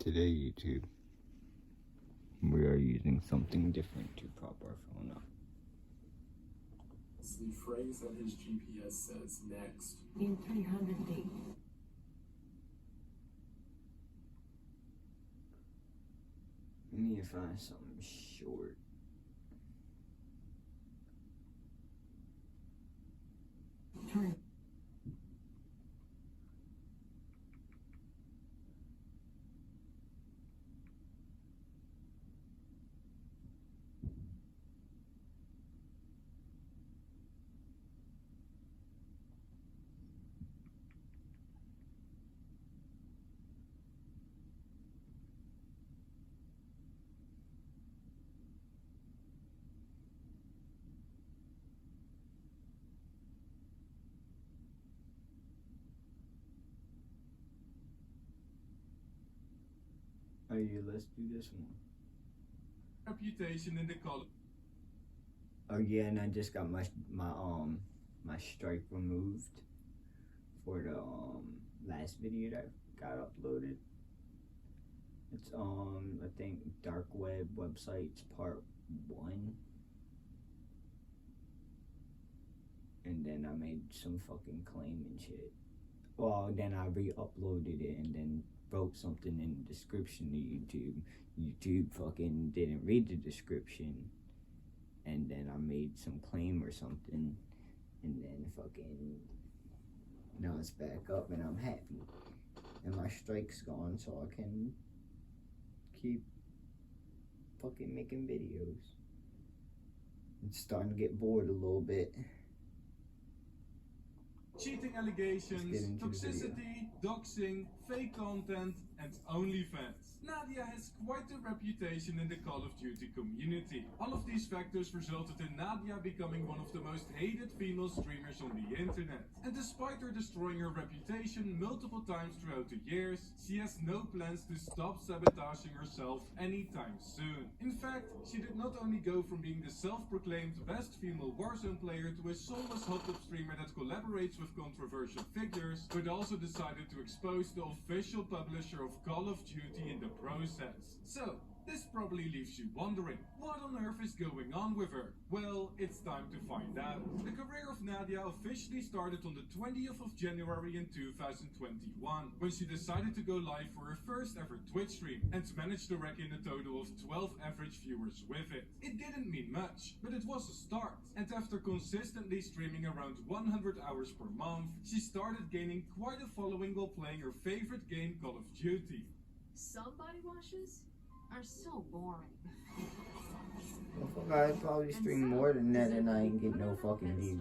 Today, YouTube, we are using something different to prop our phone up. It's the phrase that his GPS says next. In 300 feet. We need to find something short. Turn. Let's do this one. Reputation in the column. Oh yeah, and I just got my strike removed for the last video that got uploaded. It's I think dark web websites part 1. And then I made some fucking claim and shit. Well, then I re-uploaded it and then wrote something in the description to YouTube. YouTube fucking didn't read the description, and then I made some claim or something, and then fucking now it's back up and I'm happy, and my strike's gone, so I can keep fucking making videos. It's starting to get bored a little bit. Cheating allegations, toxicity, doxing, fake content, and OnlyFans. Nadia has quite a reputation in the Call of Duty community. All of these factors resulted in Nadia becoming one of the most hated female streamers on the internet. And despite her destroying her reputation multiple times throughout the years, she has no plans to stop sabotaging herself anytime soon. In fact, she did not only go from being the self-proclaimed best female Warzone player to a soulless hot tub streamer that collaborates with controversial figures, but also decided to expose the official publisher of Call of Duty in the process. So, this probably leaves you wondering, what on earth is going on with her? Well, it's time to find out. The career of Nadia officially started on the 20th of January in 2021, when she decided to go live for her first ever Twitch stream, and managed to rack in a total of 12 average viewers with it. It didn't mean much, but it was a start, and after consistently streaming around 100 hours per month, she started gaining quite a following while playing her favorite game, Call of Duty. Some body washes are so boring. Well, fuck, I'd probably stream more than that and I ain't get no fucking views.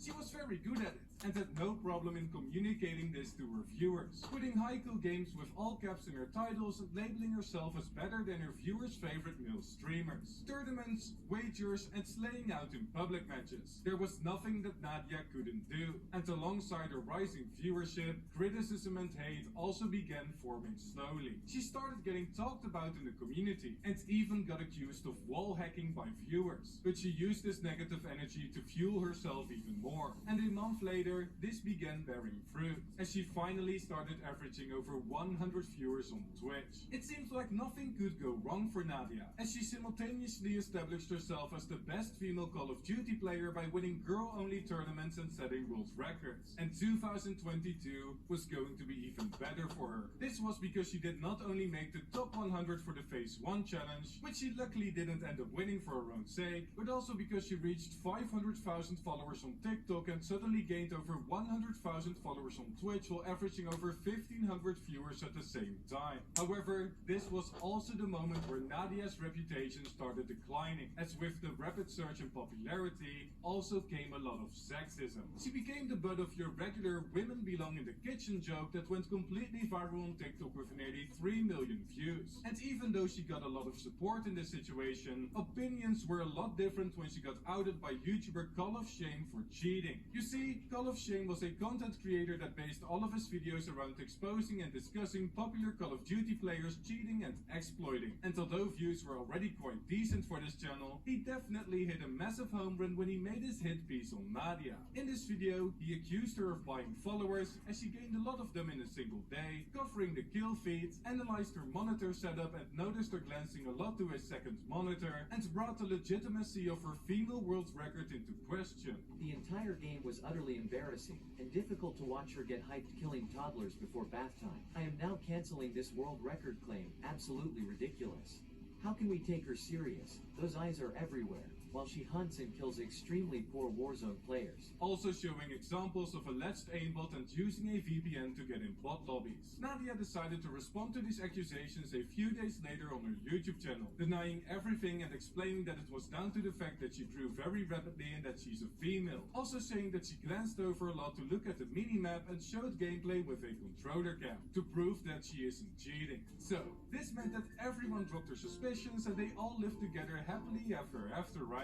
She was very good at it, and had no problem in communicating this to her viewers, putting haiku games with all caps in her titles and labeling herself as better than her viewers' favorite male streamers. Tournaments, wagers, and slaying out in public matches. There was nothing that Nadia couldn't do, and alongside her rising viewership, criticism and hate also began forming slowly. She started getting talked about in the community, and even got accused of wall hacking by viewers. But she used this negative energy to fuel herself even more. And a month later, this began bearing fruit, as she finally started averaging over 100 viewers on Twitch. It seems like nothing could go wrong for Nadia, as she simultaneously established herself as the best female Call of Duty player by winning girl-only tournaments and setting world records. And 2022 was going to be even better for her. This was because she did not only make the top 100 for the Phase 1 challenge, which she luckily didn't end up winning for her own sake, but also because she reached 500,000 followers on TikTok and suddenly gained over 100,000 followers on Twitch while averaging over 1,500 viewers at the same time. However, this was also the moment where Nadia's reputation started declining, as with the rapid surge in popularity also came a lot of sexism. She became the butt of your regular women belong in the kitchen joke that went completely viral on TikTok with nearly 3 million views. And even though she got a lot of support in this situation, opinions were a lot different when she got outed by YouTuber Call of Shame for cheating. You see, Call Call of Shame was a content creator that based all of his videos around exposing and discussing popular Call of Duty players cheating and exploiting. And although views were already quite decent for this channel, he definitely hit a massive home run when he made his hit piece on Nadia. In this video, he accused her of buying followers, as she gained a lot of them in a single day, covering the kill feeds, analyzed her monitor setup and noticed her glancing a lot to a second monitor, and brought the legitimacy of her female world record into question. The entire game was utterly embarrassing and difficult to watch her get hyped killing toddlers before bath time. I am now canceling this world record claim. Absolutely ridiculous. How can we take her serious? Those eyes are everywhere, while she hunts and kills extremely poor Warzone players. Also showing examples of alleged aimbot and using a VPN to get in bot lobbies. Nadia decided to respond to these accusations a few days later on her YouTube channel, denying everything and explaining that it was down to the fact that she grew very rapidly and that she's a female. Also saying that she glanced over a lot to look at the minimap and showed gameplay with a controller cam to prove that she isn't cheating. So, this meant that everyone dropped their suspicions and they all lived together happily ever after, right?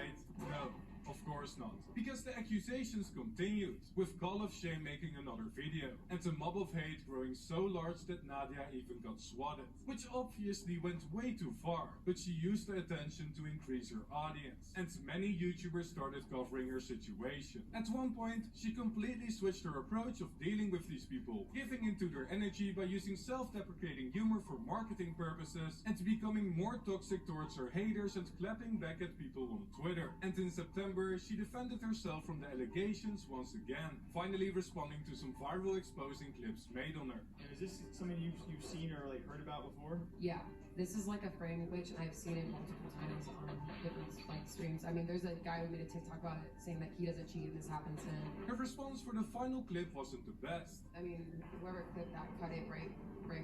No, of course not. Because the accusations continued, with Call of Shame making another video, and the mob of hate growing so large that Nadia even got swatted. Which obviously went way too far, but she used the attention to increase her audience, and many YouTubers started covering her situation. At one point, she completely switched her approach of dealing with these people, giving into their energy by using self-deprecating humor for marketing purposes, and becoming more toxic towards her haters and clapping back at people on Twitter. And in September, she defended herself from the allegations once again, finally responding to some viral exposing clips made on her. Is this something you've seen or like heard about before? Yeah, this is like a framing glitch, and I've seen it multiple times on different like streams. I mean, there's a guy who made a TikTok about it saying that he doesn't cheat and this happens to him. Her response for the final clip wasn't the best. I mean, whoever clipped that cut it right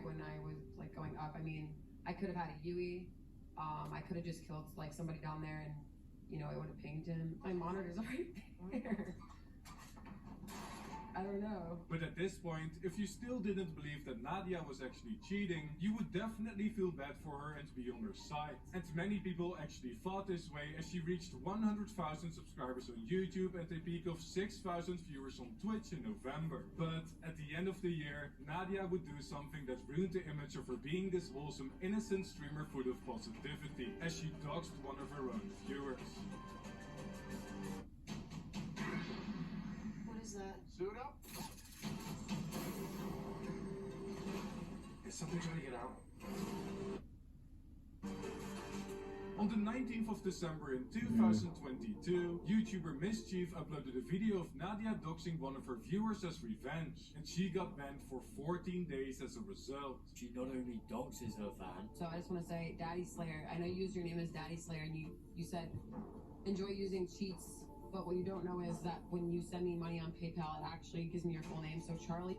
when I was like going up. I mean, I could have had a Yui. I could have just killed like somebody down there and, you know, it would have pinged him. My monitor's right there. I don't know. But at this point, if you still didn't believe that Nadia was actually cheating, you would definitely feel bad for her and be on her side. And many people actually thought this way as she reached 100,000 subscribers on YouTube and a peak of 6,000 viewers on Twitch in November. But at the end of the year, Nadia would do something that ruined the image of her being this wholesome, innocent streamer full of positivity, as she doxed one of her own viewers. What is that? Suit up. Is something trying to get out? On the 19th of December in 2022, YouTuber Mischief uploaded a video of Nadia doxing one of her viewers as revenge, and she got banned for 14 days as a result. She not only doxes her fan, So I just want to say, Daddy Slayer. I know you use your name as Daddy Slayer, and you said enjoy using cheats. But what you don't know is that when you send me money on PayPal, it actually gives me your full name. So Charlie,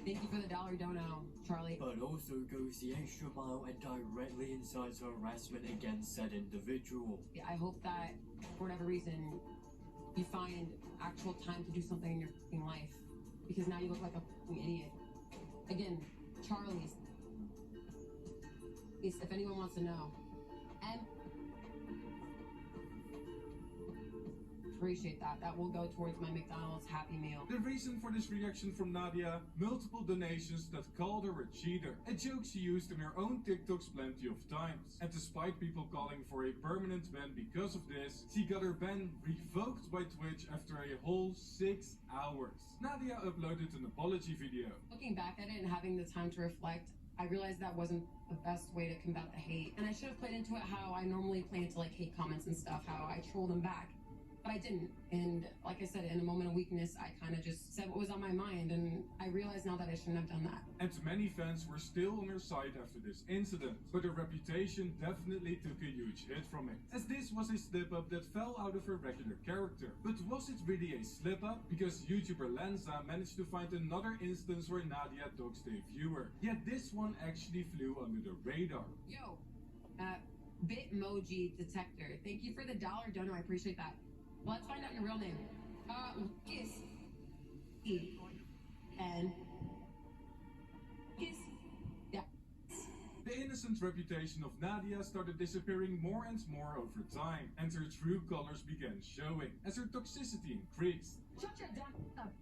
thank you for the $1 dono, Charlie. but also goes the extra mile and directly incites harassment against said individual. I hope that for whatever reason you find actual time to do something in your fucking life, because now you look like a fucking idiot. Again, Charlie's. If anyone wants to know. And appreciate that. That will go towards my McDonald's Happy Meal. The reason for this reaction from Nadia, multiple donations that called her a cheater, a joke she used in her own TikToks plenty of times. And despite people calling for a permanent ban because of this, she got her ban revoked by Twitch after a whole 6 hours. Nadia uploaded an apology video. Looking back at it and having the time to reflect, I realized that wasn't the best way to combat the hate. And I should have played into it how I normally play into like hate comments and stuff, how I troll them back. But I didn't, and like I said, in a moment of weakness, I kind of just said what was on my mind, and I realize now that I shouldn't have done that. And many fans were still on her side after this incident, but her reputation definitely took a huge hit from it, as this was a slip-up that fell out of her regular character. But was it really a slip-up? Because YouTuber Lanza managed to find another instance where Nadia doxed a viewer, yet this one actually flew under the radar. Yo, Bitmoji Detector, thank you for the $1 dono, I appreciate that. Well, let's find out your real name. Kiss. And Kiss. Yeah. The innocent reputation of Nadia started disappearing more and more over time, and her true colors began showing, as her toxicity increased. Shut your dumb up.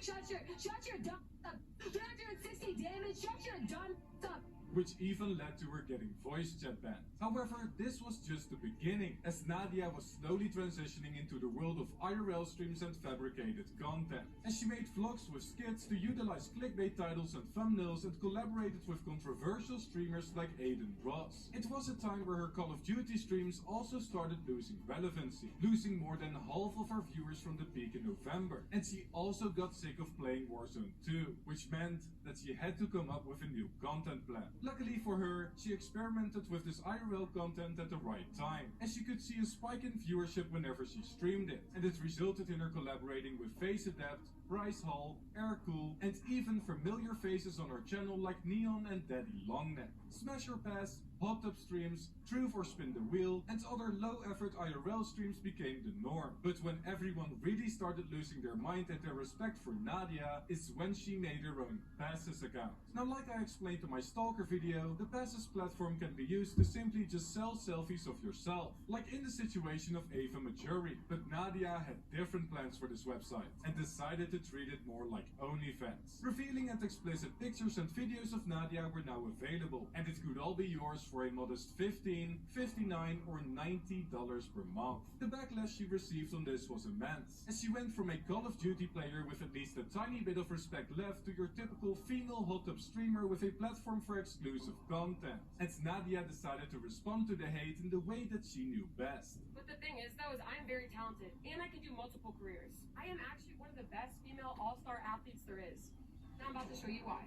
Shut your dumb up. 360 damage. Shut your dumb up. Which even led to her getting voice chat banned. However, this was just the beginning, as Nadia was slowly transitioning into the world of IRL streams and fabricated content. As she made vlogs with skits to utilize clickbait titles and thumbnails and collaborated with controversial streamers like Aiden Ross. It was a time where her Call of Duty streams also started losing relevancy, losing more than half of her viewers from the peak in November. And she also got sick of playing Warzone 2, which meant that she had to come up with a new content plan. Luckily for her, she experimented with this IRL content at the right time, as she could see a spike in viewership whenever she streamed it, and it resulted in her collaborating with Face Adept, Bryce Hall, Aircool, and even familiar faces on her channel like Neon and Daddy Longneck. Smash or Pass, Hot Tub streams, Truth or Spin the Wheel, and other low-effort IRL streams became the norm. But when everyone really started losing their mind and their respect for Nadia, is when she made her own Passes account. Now, like I explained in my Stalker video, the Passes platform can be used to simply just sell selfies of yourself, like in the situation of Ava Majuri. But Nadia had different plans for this website, and decided to treat it more like OnlyFans. Revealing and explicit pictures and videos of Nadia were now available, and it could all be yours for a modest $15, $59 or $90 per month. The backlash she received on this was immense, as she went from a Call of Duty player with at least a tiny bit of respect left to your typical female hot tub streamer with a platform for exclusive content. And Nadia decided to respond to the hate in the way that she knew best. But the thing is, though, is I'm very talented, and I can do multiple careers. I am actually one of the best female all-star athletes there is. Now I'm about to show you why.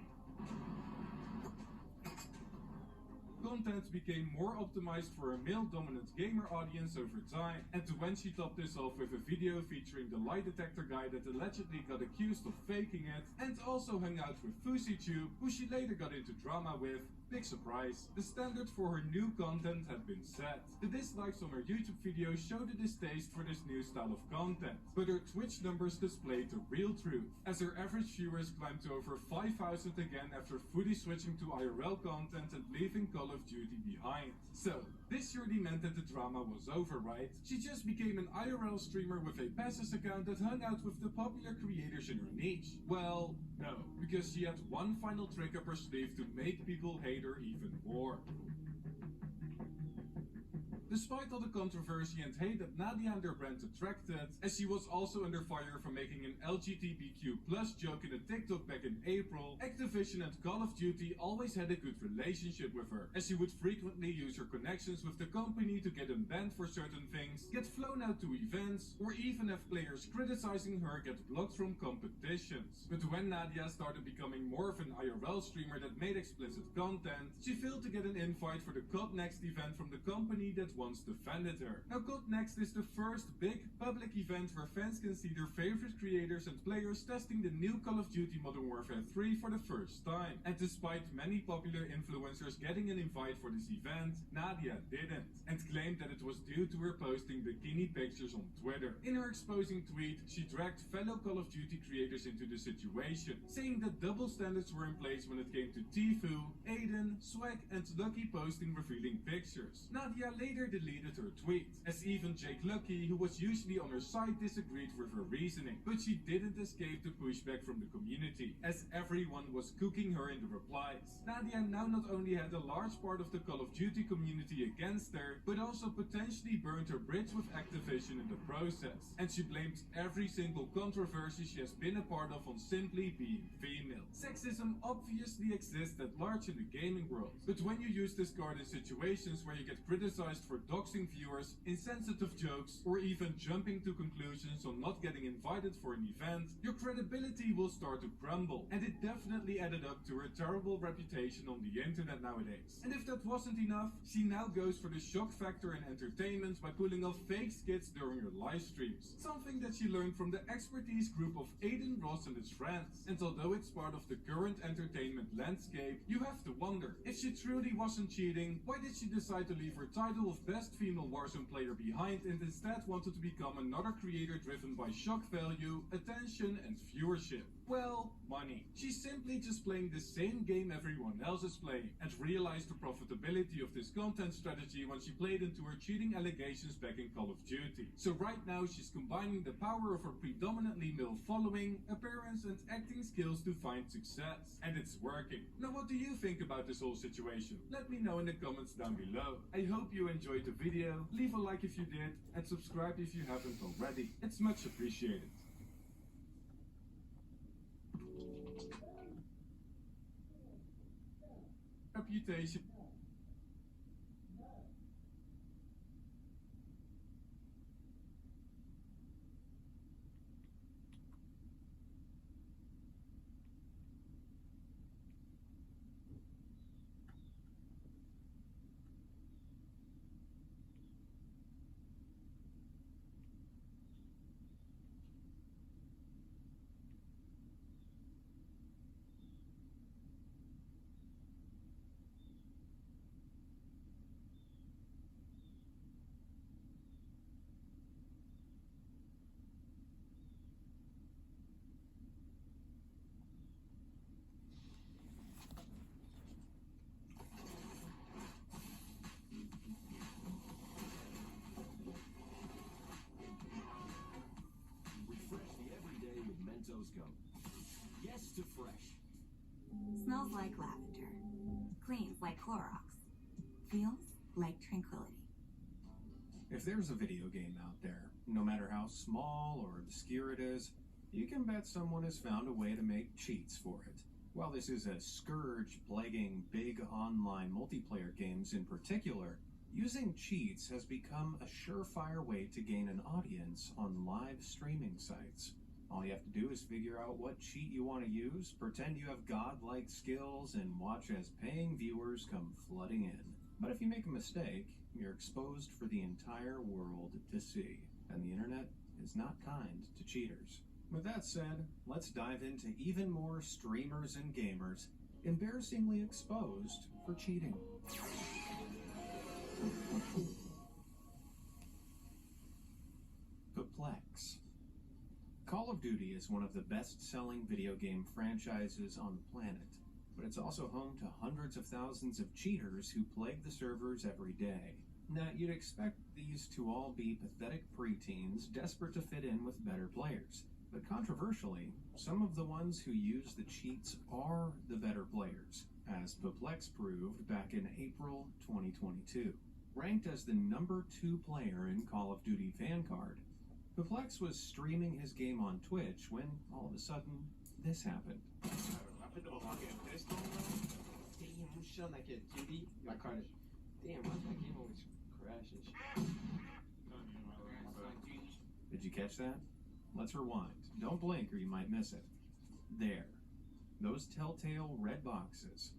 Content became more optimized for a male-dominant gamer audience over time, and when she topped this off with a video featuring the lie detector guy that allegedly got accused of faking it, and also hung out with FouseyTube, who she later got into drama with, big surprise, the standard for her new content had been set. The dislikes on her YouTube videos showed a distaste for this new style of content, but her Twitch numbers displayed the real truth, as her average viewers climbed to over 5,000 again after fully switching to IRL content and leaving Call of Duty behind. So, this surely meant that the drama was over, right? She just became an IRL streamer with a Passes account that hung out with the popular creators in her niche. Well, no, because she had one final trick up her sleeve to make people hate her even more. Despite all the controversy and hate that Nadia and her brand attracted, as she was also under fire for making an LGBTQ+ joke in a TikTok back in April, Activision and Call of Duty always had a good relationship with her, as she would frequently use her connections with the company to get them banned for certain things, get flown out to events, or even have players criticizing her get blocked from competitions. But when Nadia started becoming more of an IRL streamer that made explicit content, she failed to get an invite for the COD Next event from the company that once defended her. Now, COD Next is the first big public event where fans can see their favorite creators and players testing the new Call of Duty Modern Warfare 3 for the first time. And despite many popular influencers getting an invite for this event, Nadia didn't, and claimed that it was due to her posting bikini pictures on Twitter. In her exposing tweet, she dragged fellow Call of Duty creators into the situation, saying that double standards were in place when it came to Tfue, Aiden, Swag, and Lucky posting revealing pictures. Nadia later deleted her tweet, as even Jake Lucky, who was usually on her side, disagreed with her reasoning. But she didn't escape the pushback from the community, as everyone was cooking her in the replies. Nadia now not only had a large part of the Call of Duty community against her, but also potentially burned her bridge with Activision in the process. And she blamed every single controversy she has been a part of on simply being female. Sexism obviously exists at large in the gaming world, but when you use this card in situations where you get criticized for doxing viewers, insensitive jokes, or even jumping to conclusions on not getting invited for an event, your credibility will start to crumble, and it definitely added up to her terrible reputation on the internet nowadays. And if that wasn't enough, she now goes for the shock factor in entertainment by pulling off fake skits during her live streams, something that she learned from the expertise group of Aiden Ross and his friends. And although it's part of the current entertainment landscape, you have to wonder, if she truly wasn't cheating, why did she decide to leave her title of best female Warzone player behind and instead wanted to become another creator driven by shock value, attention and viewership. Well, money. She's simply just playing the same game everyone else is playing and realized the profitability of this content strategy when she played into her cheating allegations back in Call of Duty. So right now she's combining the power of her predominantly male following, appearance and acting skills to find success. And it's working. Now what do you think about this whole situation? Let me know in the comments down below. I hope you enjoyed the video, leave a like if you did and subscribe if you haven't already. It's much appreciated. Reputation. Go. Yes to fresh. Smells like lavender. Cleans like Clorox. Feels like tranquility. If there's a video game out there, no matter how small or obscure it is, you can bet someone has found a way to make cheats for it. While this is a scourge plaguing big online multiplayer games in particular, using cheats has become a surefire way to gain an audience on live streaming sites. All you have to do is figure out what cheat you want to use, pretend you have godlike skills, and watch as paying viewers come flooding in. But if you make a mistake, you're exposed for the entire world to see. And the internet is not kind to cheaters. With that said, let's dive into even more streamers and gamers embarrassingly exposed for cheating. Perplex. Call of Duty is one of the best-selling video game franchises on the planet, but it's also home to hundreds of thousands of cheaters who plague the servers every day. Now, you'd expect these to all be pathetic preteens desperate to fit in with better players, but controversially, some of the ones who use the cheats are the better players, as Perplex proved back in April 2022. Ranked as the number 2 player in Call of Duty Vanguard, Perplex was streaming his game on Twitch when, all of a sudden, this happened. Damn, I'm showing that kid, QD. My card is. Damn, my game always crashes. Did you catch that? Let's rewind. Don't blink or you might miss it. There. Those telltale red boxes.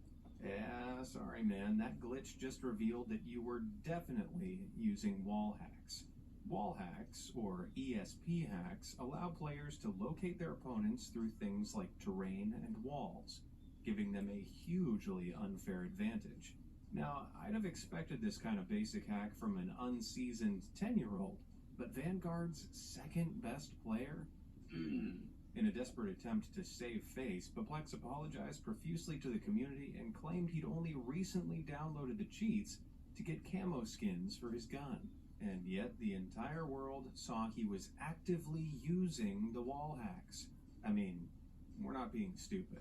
Yeah, sorry man, that glitch just revealed that you were definitely using wall hacks. Wall hacks, or ESP hacks, allow players to locate their opponents through things like terrain and walls, giving them a hugely unfair advantage. Now, I'd have expected this kind of basic hack from an unseasoned 10-year-old, but Vanguard's second best player? In a desperate attempt to save face, Perplex apologized profusely to the community and claimed he'd only recently downloaded the cheats to get camo skins for his gun. And yet the entire world saw he was actively using the wall hacks. I mean, we're not being stupid.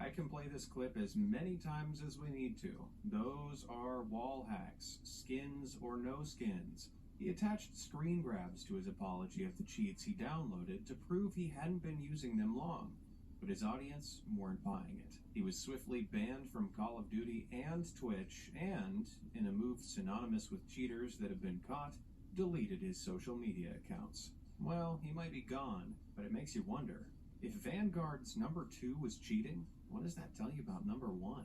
I can play this clip as many times as we need to. Those are wall hacks, skins or no skins. He attached screen grabs to his apology of the cheats he downloaded to prove he hadn't been using them long, but his audience weren't buying it. He was swiftly banned from Call of Duty and Twitch, and, in a move synonymous with cheaters that have been caught, deleted his social media accounts. Well, he might be gone, but it makes you wonder, if Vanguard's number 2 was cheating, what does that tell you about number 1?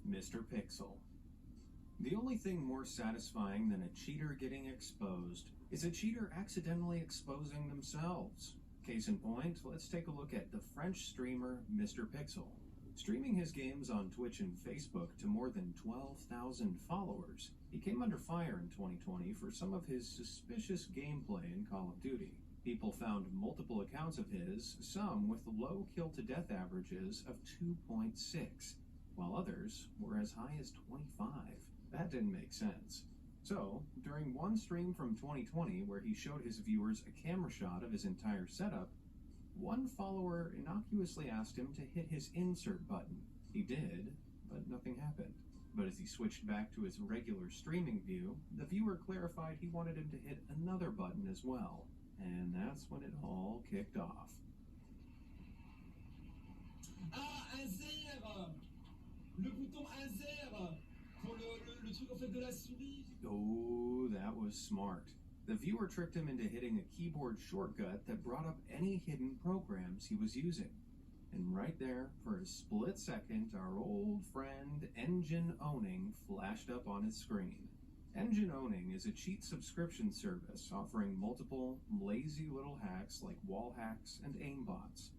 Mr. Pixel. The only thing more satisfying than a cheater getting exposed is a cheater accidentally exposing themselves. Case in point, let's take a look at the French streamer Mr. Pixel. Streaming his games on Twitch and Facebook to more than 12,000 followers, He came under fire in 2020 for some of his suspicious gameplay in Call of Duty. People found multiple accounts of his, some with low kill-to-death averages of 2.6, while others were as high as 25. That didn't make sense. So, during one stream from 2020 where he showed his viewers a camera shot of his entire setup, one follower innocuously asked him to hit his insert button. He did, but nothing happened. But as he switched back to his regular streaming view, the viewer clarified he wanted him to hit another button as well. And that's when it all kicked off. Ah, insert! Le bouton insert! Pour le truc en fait de la souris. Oh, that was smart. The viewer tricked him into hitting a keyboard shortcut that brought up any hidden programs he was using. And right there, for a split second, our old friend Engine Owning flashed up on his screen. Engine Owning is a cheat subscription service offering multiple, lazy little hacks like wall hacks and aimbots,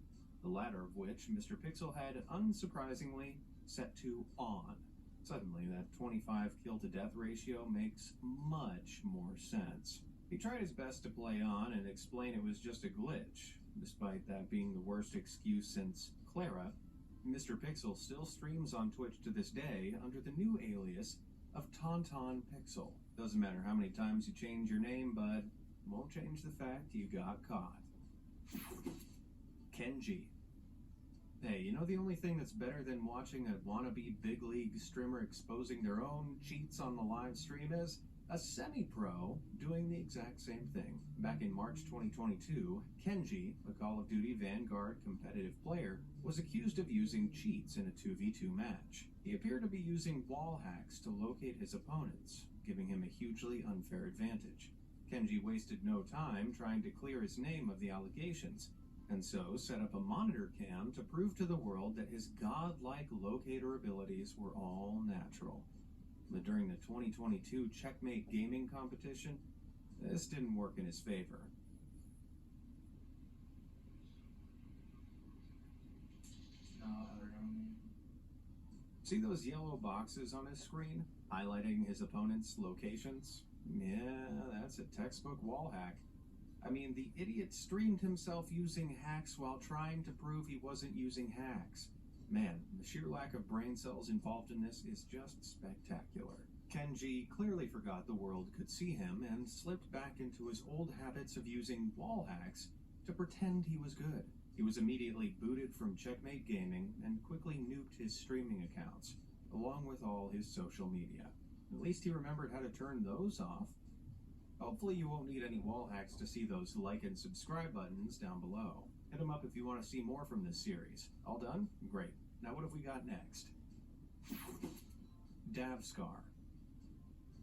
the latter of which Mr. Pixel had, unsurprisingly, set to on. Suddenly, that 25 kill-to-death ratio makes much more sense. He tried his best to play on and explain it was just a glitch. Despite that being the worst excuse since Clara, Mr. Pixel still streams on Twitch to this day under the new alias of Tauntaun Pixel. Doesn't matter how many times you change your name, bud. Won't change the fact you got caught. Kenji. Hey, you know the only thing that's better than watching a wannabe big league streamer exposing their own cheats on the live stream is? A semi-pro doing the exact same thing. Back in March 2022, Kenji, a Call of Duty Vanguard competitive player, was accused of using cheats in a 2v2 match. He appeared to be using wall hacks to locate his opponents, giving him a hugely unfair advantage. Kenji wasted no time trying to clear his name of the allegations, and so set up a monitor cam to prove to the world that his godlike locator abilities were all natural. But during the 2022 Checkmate Gaming competition, this didn't work in his favor. See those yellow boxes on his screen, highlighting his opponent's locations? Yeah, that's a textbook wall hack. I mean, the idiot streamed himself using hacks while trying to prove he wasn't using hacks. Man, the sheer lack of brain cells involved in this is just spectacular. Kenji clearly forgot the world could see him and slipped back into his old habits of using wall hacks to pretend he was good. He was immediately booted from Checkmate Gaming and quickly nuked his streaming accounts, along with all his social media. At least he remembered how to turn those off. Hopefully you won't need any wall hacks to see those like and subscribe buttons down below. Hit them up if you want to see more from this series. All done? Great. Now what have we got next? Davscar.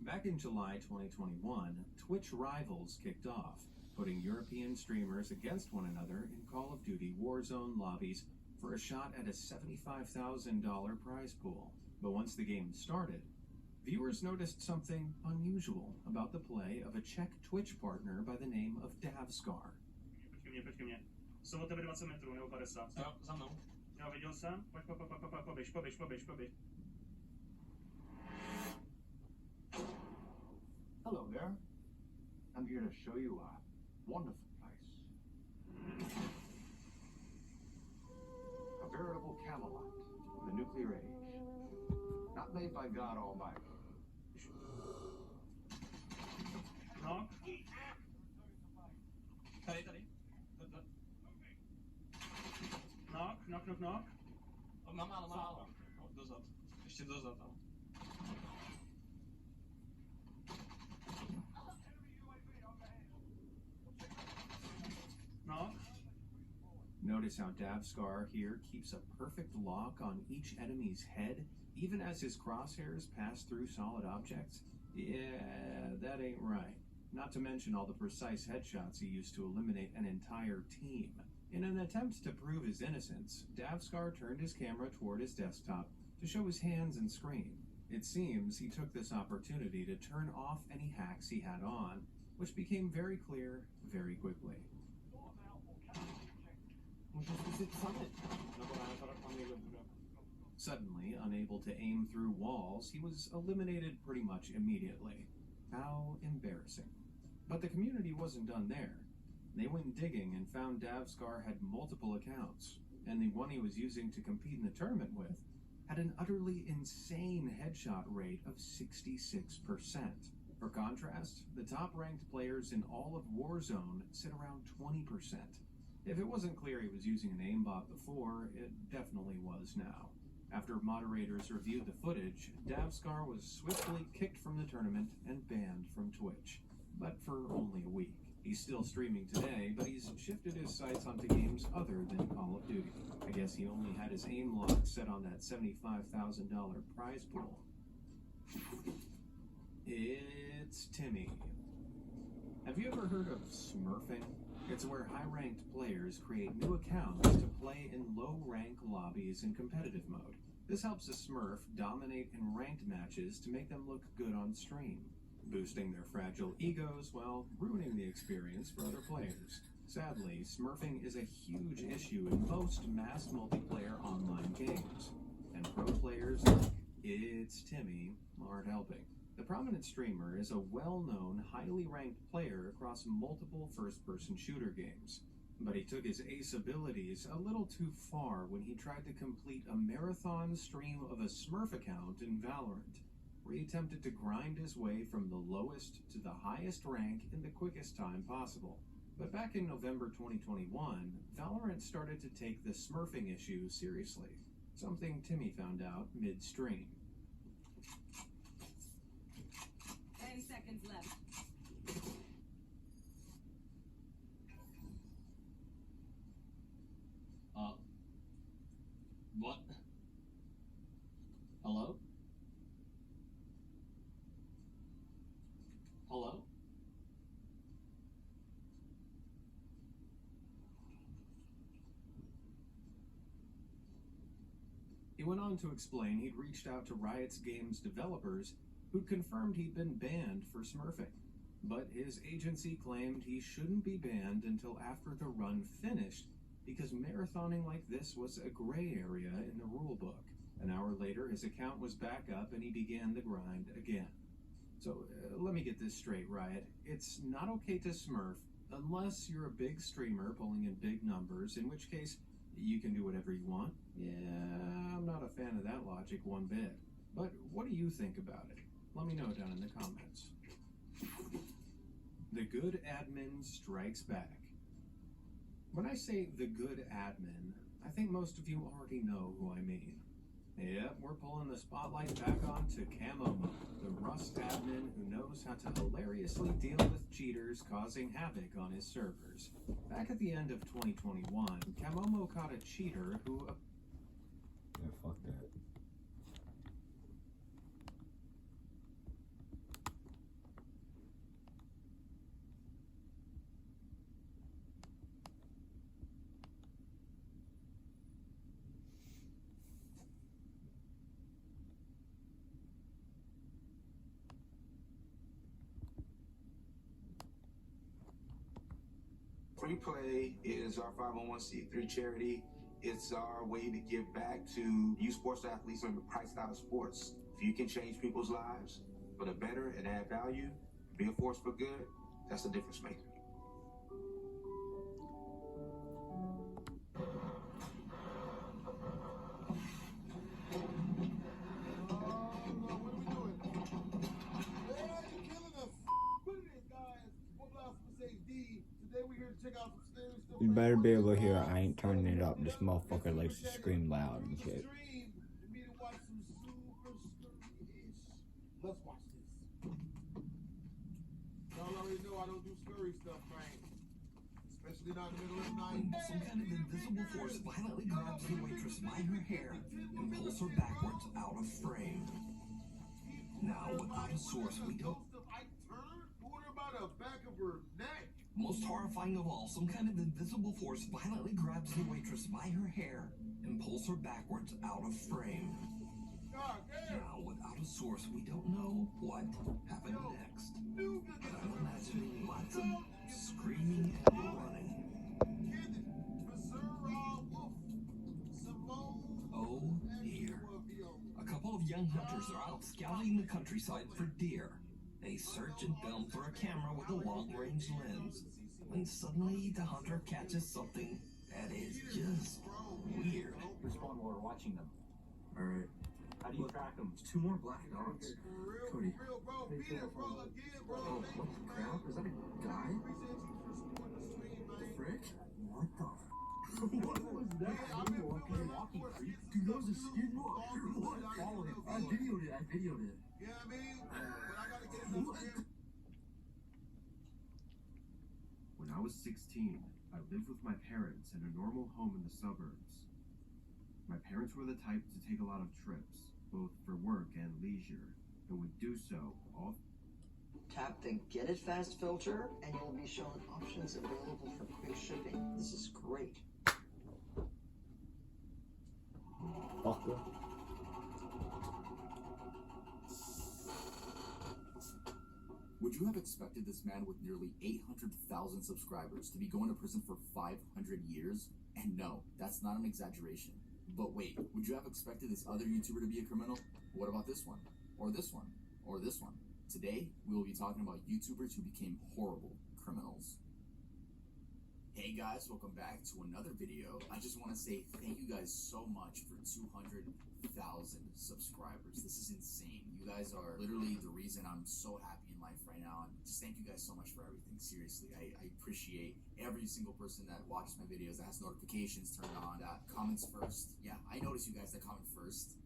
Back in July 2021, Twitch Rivals kicked off, putting European streamers against one another in Call of Duty Warzone lobbies for a shot at a $75,000 prize pool. But once the game started, viewers noticed something unusual about the play of a Czech Twitch partner by the name of Davscar. Počkej mě. Jsou od tebe 20 metrů nebo 50. Jo, za mnou. Jo, viděl jsem. Poběž. Hello there. I'm here to show you a wonderful place. A veritable Camelot of the nuclear age. Not made by God Almighty. No. Tady. Knock. Mám málo. Dozad. Ještě dozad, ale. Knock. Notice how Davscar here keeps a perfect lock on each enemy's head, even as his crosshairs pass through solid objects? Yeah, that ain't right. Not to mention all the precise headshots he used to eliminate an entire team. In an attempt to prove his innocence, Davscar turned his camera toward his desktop to show his hands and screen. It seems he took this opportunity to turn off any hacks he had on, which became very clear very quickly. Suddenly, unable to aim through walls, he was eliminated pretty much immediately. How embarrassing. But the community wasn't done there. They went digging and found Davskar had multiple accounts, and the one he was using to compete in the tournament with had an utterly insane headshot rate of 66%. For contrast, the top-ranked players in all of Warzone sit around 20%. If it wasn't clear he was using an aimbot before, it definitely was now. After moderators reviewed the footage, Davskar was swiftly kicked from the tournament and banned from Twitch. But for only a week. He's still streaming today, but he's shifted his sights onto games other than Call of Duty. I guess he only had his aim lock set on that $75,000 prize pool. It's Timmy. Have you ever heard of smurfing? It's where high-ranked players create new accounts to play in low-rank lobbies in competitive mode. This helps a smurf dominate in ranked matches to make them look good on stream, boosting their fragile egos while ruining the experience for other players. Sadly, smurfing is a huge issue in most mass multiplayer online games, and pro players like It's Timmy aren't helping. The prominent streamer is a well-known, highly ranked player across multiple first-person shooter games. But he took his ace abilities a little too far when he tried to complete a marathon stream of a Smurf account in Valorant, where he attempted to grind his way from the lowest to the highest rank in the quickest time possible. But back in November 2021, Valorant started to take the smurfing issue seriously, something Timmy found out mid-stream. 10 seconds left. What? Hello? Hello? He went on to explain he'd reached out to Riot's Games developers who'd confirmed he'd been banned for smurfing. But his agency claimed he shouldn't be banned until after the run finished because marathoning like this was a gray area in the rulebook. An hour later, his account was back up and he began the grind again. So let me get this straight, Riot. It's not okay to smurf unless you're a big streamer pulling in big numbers, in which case you can do whatever you want. Yeah, I'm not a fan of that logic one bit. But what do you think about it? Let me know down in the comments. The good admin strikes back. When I say the good admin, I think most of you already know who I mean. Yep, we're pulling the spotlight back onto Camomo, the Rust admin who knows how to hilariously deal with cheaters causing havoc on his servers. Back at the end of 2021, Camomo caught a cheater who... Yeah, fuck that. Free Play is our 501c3 charity. It's our way to give back to youth sports athletes and priced out of sports. If you can change people's lives for the better and add value, be a force for good, that's a difference maker. You better be able to hear I ain't turning it up. This motherfucker likes to scream loud and shit. Let's watch this. Y'all already know I don't do scurry stuff, man. Especially not in the middle of the night. Some kind of invisible force violently grabs the waitress by her hair and pulls her backwards out of frame. Now, without a source, we don't... Pulled her by the back of her neck. Most horrifying of all, some kind of invisible force violently grabs the waitress by her hair and pulls her backwards out of frame. Now, without a source, we don't know what happened next. But I'm imagining lots of screaming and running. Oh dear. young hunters are out scouting the countryside for deer. They search and film through a camera with a long-range lens. When suddenly the hunter catches something that is just weird. Respond while we're watching them. Alright. How do you track them? There's 2 more black dogs. Cody. Real, bro. Beat it, bro. Again, bro. Oh, what the crap? Is that a guy? Frick? What the f? What was that? Walking creep? Dude, that was a skid mark. What? Follow him. I videoed it. Yeah, I mean, but I gotta get it over there. When I was 16, I lived with my parents in a normal home in the suburbs. My parents were the type to take a lot of trips, both for work and leisure, and would do so all. Tap the Get It Fast filter, and you'll be shown options available for quick shipping. This is great. Fucker. Would you have expected this man with nearly 800,000 subscribers to be going to prison for 500 years? And no, that's not an exaggeration. But wait, would you have expected this other YouTuber to be a criminal? What about this one? Or this one? Or this one? Today, we will be talking about YouTubers who became horrible criminals. Hey guys, welcome back to another video. I just want to say thank you guys so much for 200,000 subscribers. This is insane. You guys are literally the reason I'm so happy in life right now. And just thank you guys so much for everything. Seriously, I appreciate every single person that watches my videos, that has notifications turned on, that comments first. Yeah, I notice you guys that comment first.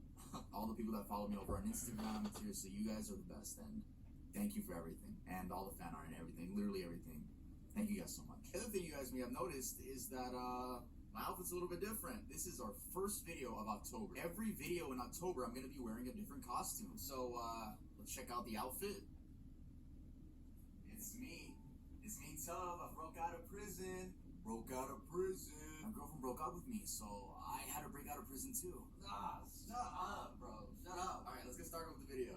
All the people that follow me over on Instagram, seriously, you guys are the best. And thank you for everything. And all the fan art and everything, literally everything. Thank you guys so much. The other thing you guys may have noticed is that my outfit's a little bit different. This is our first video of October. Every video in October, I'm going to be wearing a different costume. So let's check out the outfit. It's me. It's me, Tub. I broke out of prison. My girlfriend broke up with me, so I had to break out of prison too. Shut up, bro. Shut up. All right, let's get started with the video.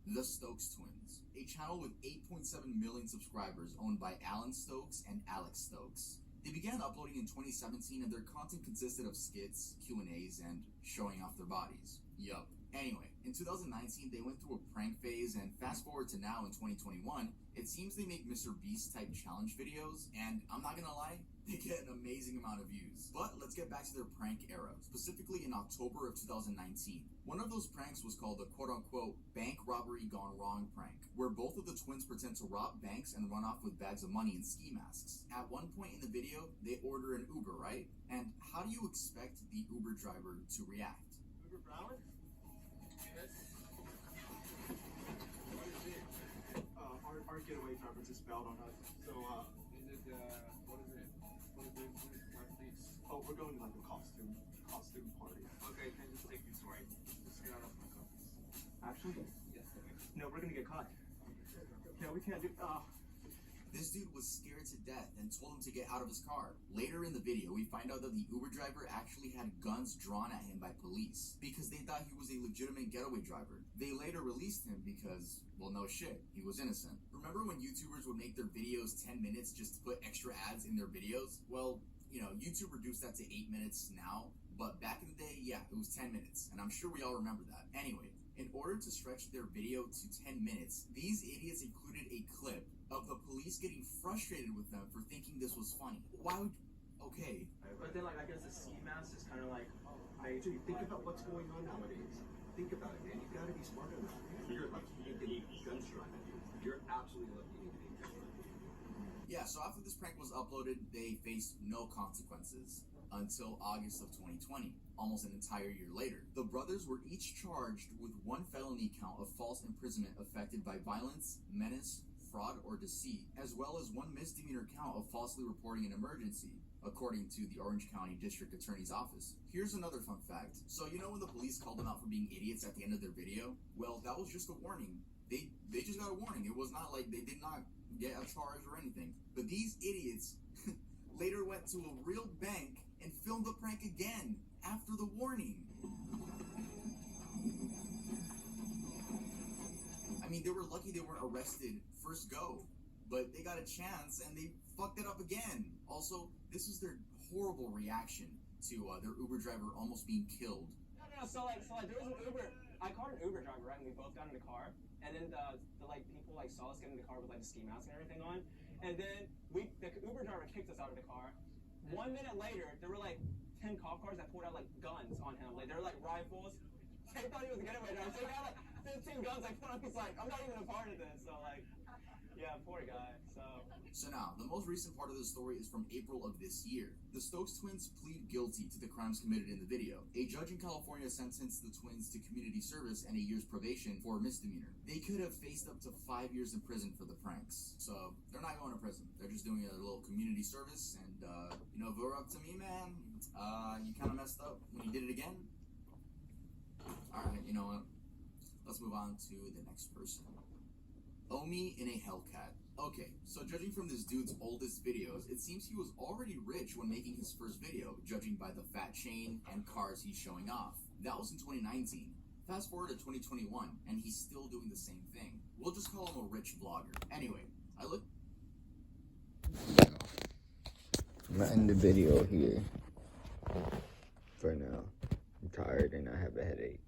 The Stokes Twins, a channel with 8.7 million subscribers owned by Alan Stokes and Alex Stokes. They began uploading in 2017 and their content consisted of skits, Q&As, and showing off their bodies. Yup. Anyway, in 2019 they went through a prank phase, and fast forward to now in 2021, it seems they make Mr. Beast type challenge videos, and I'm not gonna lie, they get an amazing amount of views. But let's get back to their prank era, specifically in October of 2019. One of those pranks was called the quote-unquote bank robbery gone wrong prank, where both of the twins pretend to rob banks and run off with bags of money and ski masks. At one point in the video, they order an Uber, right? And how do you expect the Uber driver to react? Uber driver? Our getaway driver just bailed on us. So, Is it, what is it? What is this? oh, we're going to like a costume party. Okay, can I just take these right? Just get out of my copies. Actually, Yes. no, we're gonna get caught. No, we can't do. This dude was scared to death and told him to get out of his car. Later in the video, we find out that the Uber driver actually had guns drawn at him by police because they thought he was a legitimate getaway driver. They later released him because, well, no shit, he was innocent. Remember when YouTubers would make their videos 10 minutes just to put extra ads in their videos? Well, you know, YouTube reduced that to 8 minutes now, but back in the day, yeah, it was 10 minutes, and I'm sure we all remember that. Anyway, in order to stretch their video to 10 minutes, these idiots included a clip of the police getting frustrated with them for thinking this was funny. Why would... Okay. But then, like, I guess the ski mask is kind of like, dude, think about what's going on nowadays. Think about it, man. You gotta be smart enough. You're lucky you didn't get guns drawn at you. You're absolutely lucky you didn't get guns drawn at you. Yeah, so after this prank was uploaded, they faced no consequences until August of 2020, almost an entire year later. The brothers were each charged with one felony count of false imprisonment affected by violence, menace, fraud, or deceit, as well as one misdemeanor count of falsely reporting an emergency, according to the Orange County District Attorney's Office. Here's another fun fact. So you know when the police called them out for being idiots at the end of their video? Well, that was just a warning. They just got a warning. It was not like they did not get a charge or anything. But these idiots later went to a real bank and filmed the prank again after the warning. I mean, they were lucky they weren't arrested first go, but they got a chance and they fucked it up again. Also, this is their horrible reaction to their Uber driver almost being killed. no. So there was an Uber. I called an Uber driver, right? And we both got in the car. And then the like people like saw us get in the car with like the ski mask and everything on. And then the Uber driver kicked us out of the car. 1 minute later, there were like 10 cop cars that pulled out like guns on him. Like they were like rifles. They thought he was a getaway driver. So he had like 15 guns like put on. He's like, I'm not even a part of this. So like, yeah, poor guy. So now, the most recent part of the story is from April of this year. The Stokes twins plead guilty to the crimes committed in the video. A judge in California sentenced the twins to community service and a year's probation for a misdemeanor. They could have faced up to 5 years in prison for the pranks. So, they're not going to prison. They're just doing a little community service, and, you know, if it were up to me, man, you kind of messed up when you did it again. Alright, you know what? Let's move on to the next person. Omi in a Hellcat. Okay, so judging from this dude's oldest videos, it seems he was already rich when making his first video, judging by the fat chain and cars he's showing off. That was in 2019. Fast forward to 2021, and he's still doing the same thing. We'll just call him a rich vlogger. Anyway, I look... I'm gonna end the video here for now. I'm tired and I have a headache.